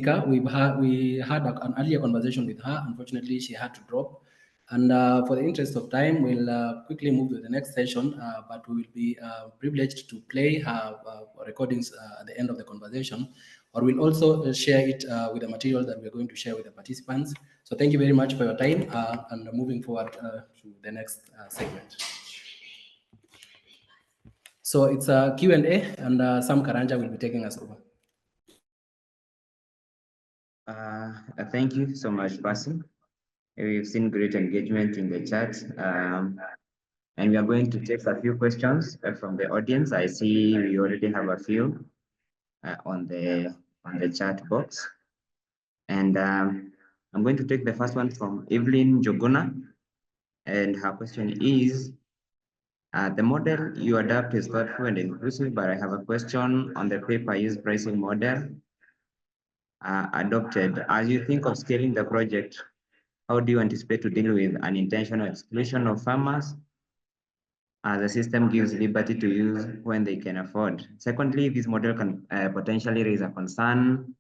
speaker. We had an earlier conversation with her. Unfortunately, she had to drop. And for the interest of time, we'll quickly move to the next session, but we will be privileged to play her recordings at the end of the conversation, or we'll also share it with the material that we're going to share with the participants. So thank you very much for your time, and moving forward to the next segment. So it's a Q&A, and Sam Karanja will be taking us over. Thank you so much, Basim. We've seen great engagement in the chat, and we are going to take a few questions from the audience. I see we already have a few on the chat box, and I'm going to take the first one from Evelyn Joguna, and her question is, the model you adapt is thoughtful and inclusive, but I have a question on the pay-per-use pricing model adopted. As you think of scaling the project, how do you anticipate to deal with unintentional exclusion of farmers as the system gives liberty to use when they can afford? Secondly, this model can potentially raise a concern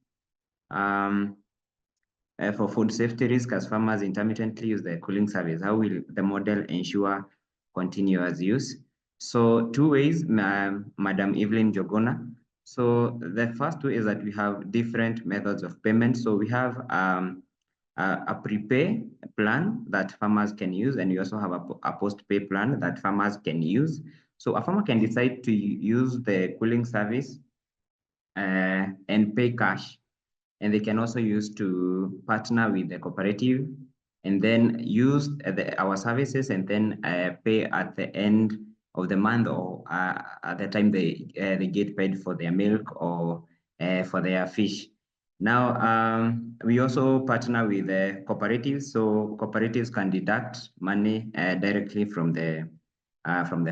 for food safety risk as farmers intermittently use the cooling service. How will the model ensure continuous use? So 2 ways, Madam Evelyn Jogona. So the first way is that we have different methods of payment. So we have a prepay plan that farmers can use, and we also have a post-pay plan that farmers can use. So a farmer can decide to use the cooling service and pay cash, and they can also use to partner with the cooperative and then use our services and then pay at the end of the month, or at the time they get paid for their milk or for their fish. Now, we also partner with the cooperatives, so cooperatives can deduct money directly from the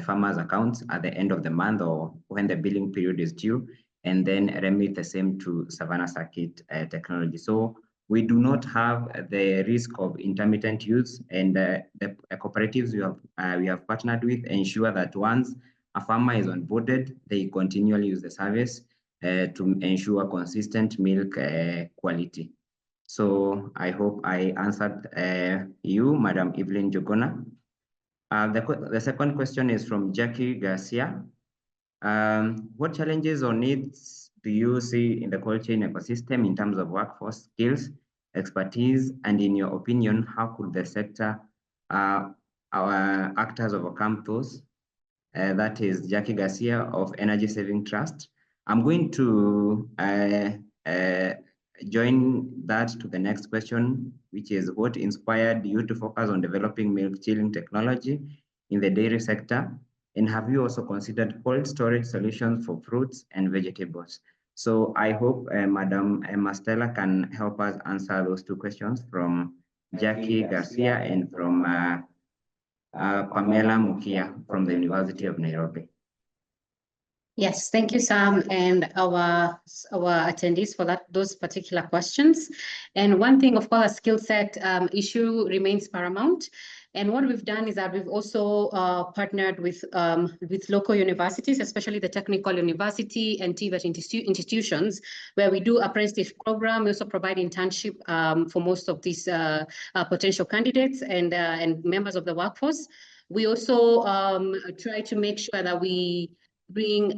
farmers' accounts at the end of the month or when the billing period is due, and then remit the same to Savanna Circuit Technology. So we do not have the risk of intermittent use, and the cooperatives we have partnered with ensure that once a farmer is onboarded, they continually use the service to ensure consistent milk quality. So I hope I answered you, Madam Evelyn Jogona. The second question is from Jackie Garcia. What challenges or needs do you see in the cold chain ecosystem in terms of workforce skills, expertise, and in your opinion, how could the sector, our actors overcome those? That is Jackie Garcia of Energy Saving Trust. I'm going to join that to the next question, which is what inspired you to focus on developing milk chilling technology in the dairy sector? And have you also considered cold storage solutions for fruits and vegetables? So I hope Madam Mastella can help us answer those two questions from Jackie Garcia and from Pamela Mukia from the University of Nairobi. Yes, thank you, Sam, and our attendees for those particular questions. And one thing, of course, a skill set issue remains paramount. And what we've done is that we've also partnered with local universities, especially the Technical University and TVET institutions, where we do apprenticeship program. We also provide internship for most of these potential candidates and members of the workforce. We also try to make sure that we bring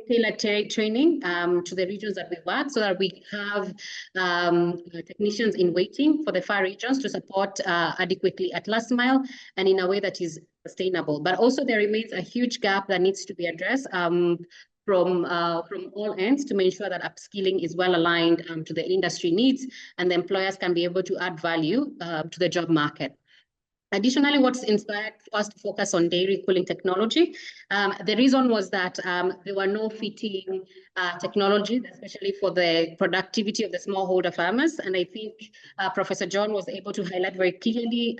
tailored training to the regions that we work, so that we have technicians in waiting for the far regions to support adequately at last mile and in a way that is sustainable. But also there remains a huge gap that needs to be addressed from all ends to make sure that upskilling is well aligned to the industry needs and the employers can be able to add value to the job market. Additionally, what's inspired us to focus on dairy cooling technology? The reason was that there were no fitting technologies, especially for the productivity of the smallholder farmers. And I think Professor John was able to highlight very clearly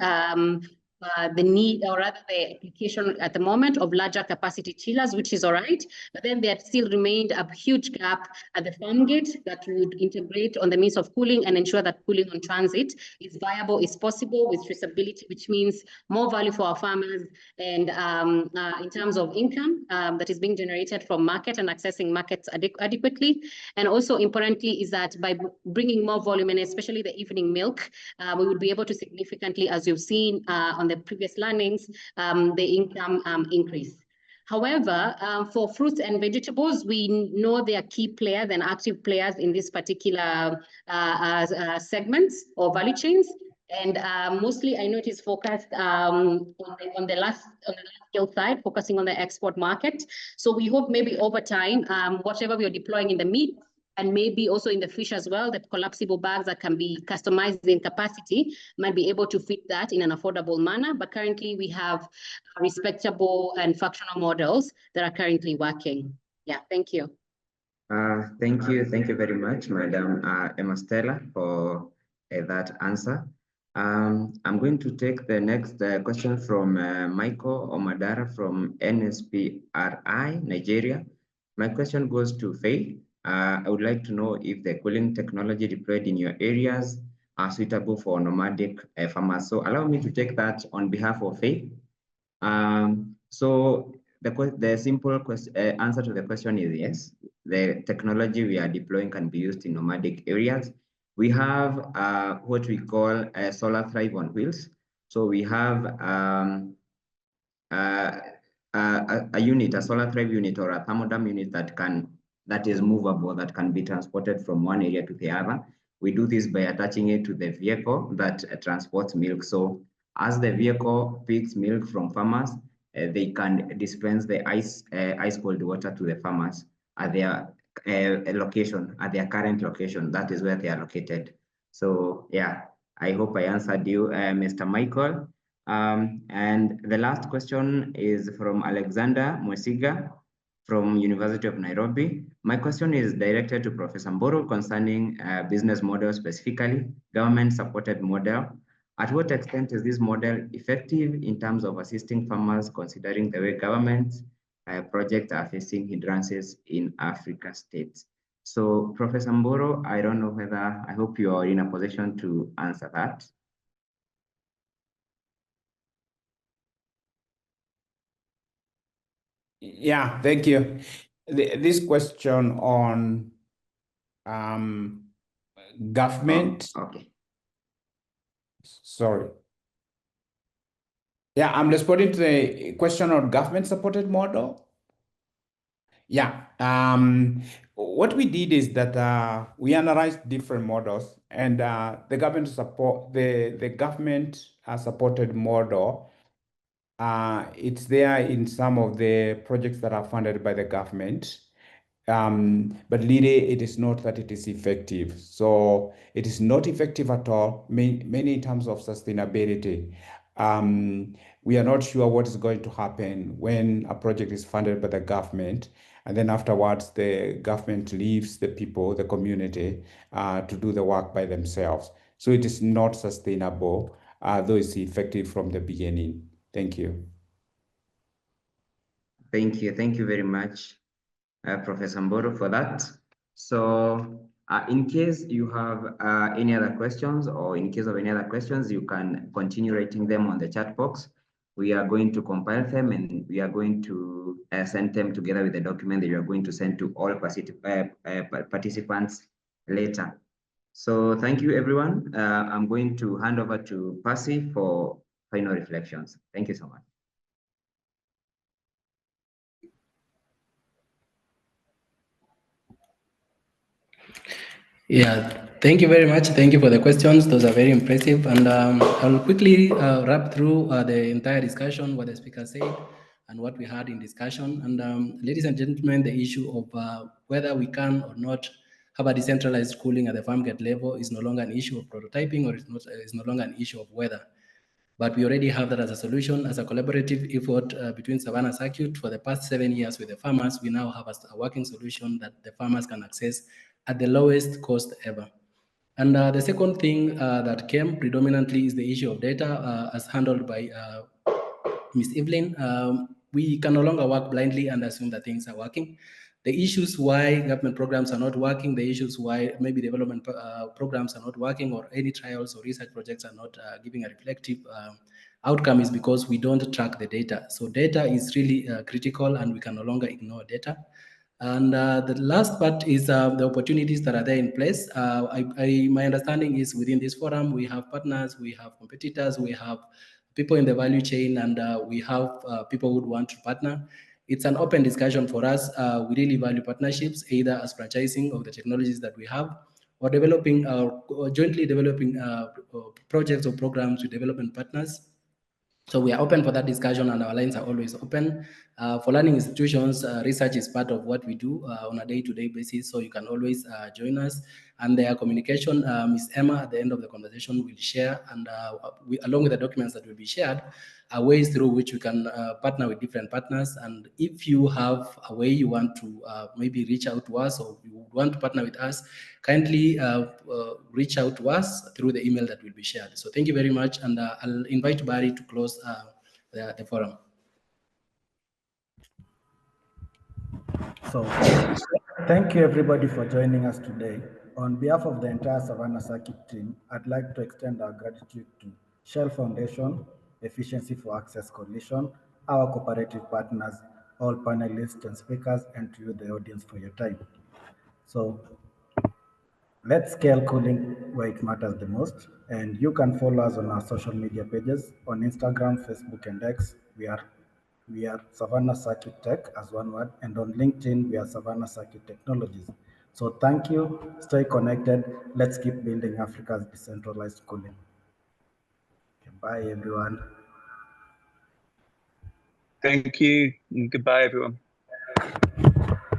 the need, or rather the application at the moment of larger capacity chillers, which is all right. But then there still remained a huge gap at the farm gate that would integrate on the means of cooling and ensure that cooling on transit is viable, is possible with traceability, which means more value for our farmers and in terms of income that is being generated from market and accessing markets adequately. And also importantly is that by bringing more volume, and especially the evening milk, we would be able to significantly, as you've seen on the previous learnings, the income increase. However, for fruits and vegetables, we know they are key players and active players in this particular segments or value chains. And mostly I know it is focused on the last scale side, focusing on the export market. So we hope maybe over time, whatever we are deploying in the meat, and maybe also in the fish as well, the collapsible bags that can be customized in capacity might be able to fit that in an affordable manner. But currently we have respectable and functional models that are currently working. Yeah, thank you. Thank you very much, Madam Emma Stella, for that answer. I'm going to take the next question from Michael Omadara from NSPRI, Nigeria. My question goes to Faye. I would like to know if the cooling technology deployed in your areas are suitable for nomadic farmers. So allow me to take that on behalf of Faye. So the simple answer to the question is yes. The technology we are deploying can be used in nomadic areas. We have what we call solar thrive on wheels. So we have a unit, a solar thrive unit or a thermodam unit that is movable, that can be transported from one area to the other. We do this by attaching it to the vehicle that transports milk. So as the vehicle picks milk from farmers, they can dispense the ice cold water to the farmers at their location, at their current location. That is where they are located. So yeah, I hope I answered you, Mr. Michael. And the last question is from Alexander Mwesiga from University of Nairobi. My question is directed to Professor Mburu concerning business model, specifically government-supported model. At what extent is this model effective in terms of assisting farmers, considering the way government projects are facing hindrances in Africa states? So Professor Mburu, I don't know whether, I hope you are in a position to answer that. Yeah, thank you. This question on government. Oh, okay. Sorry. Yeah, I'm responding to the question on government-supported model. Yeah, what we did is that we analyzed different models, and the government supported model. It's there in some of the projects that are funded by the government, but really it is not that it is effective. So it is not effective at all, mainly in terms of sustainability. We are not sure what is going to happen when a project is funded by the government, and then afterwards the government leaves the people, the community, to do the work by themselves. So it is not sustainable, though it's effective from the beginning. Thank you. Thank you very much, Professor Mburu, for that. So in case you have any other questions, or in case of any other questions, you can continue writing them on the chat box. We are going to compile them, and we are going to send them together with the document that you are going to send to all participants later. So thank you, everyone. I'm going to hand over to Percy for final reflections. Thank you so much. Yeah, thank you very much. Thank you for the questions. Those are very impressive. And I'll quickly wrap through the entire discussion, what the speaker said and what we had in discussion. And ladies and gentlemen, the issue of whether we can or not have a decentralized cooling at the farm gate level is no longer an issue of prototyping, or is no longer an issue of weather. But we already have that as a solution, as a collaborative effort between Savanna Circuit for the past 7 years with the farmers. We now have a working solution that the farmers can access at the lowest cost ever. And the second thing that came predominantly is the issue of data as handled by Ms. Evelyn. We can no longer work blindly and assume that things are working. The issues why government programs are not working, the issues why maybe development programs are not working, or any trials or research projects are not giving a reflective outcome is because we don't track the data. So data is really critical, and we can no longer ignore data. And the last part is the opportunities that are there in place. My understanding is within this forum, we have partners, we have competitors, we have people in the value chain, and we have people who would want to partner. It's an open discussion for us. We really value partnerships, either as franchising of the technologies that we have, or developing, or jointly developing projects or programs with development partners. So we are open for that discussion, and our lines are always open. For learning institutions, research is part of what we do on a day-to-day basis, so you can always join us. And their communication, Ms. Emma, at the end of the conversation, will share, and along with the documents that will be shared, ways through which we can partner with different partners. And if you have a way you want to maybe reach out to us, or you want to partner with us, kindly reach out to us through the email that will be shared. So thank you very much, and I'll invite Barry to close the forum. So thank you everybody for joining us today. On behalf of the entire Savanna Circuit team, I'd like to extend our gratitude to Shell Foundation, Efficiency for Access Coalition, our cooperative partners, all panelists and speakers, and to you, the audience, for your time. So let's scale cooling where it matters the most. And you can follow us on our social media pages on Instagram, Facebook, and X. We are Savanna Circuit Tech as one word, and on LinkedIn, we are Savanna Circuit Technologies. So thank you, stay connected. Let's keep building Africa's decentralized cooling. Okay, bye, everyone. Thank you, and goodbye, everyone.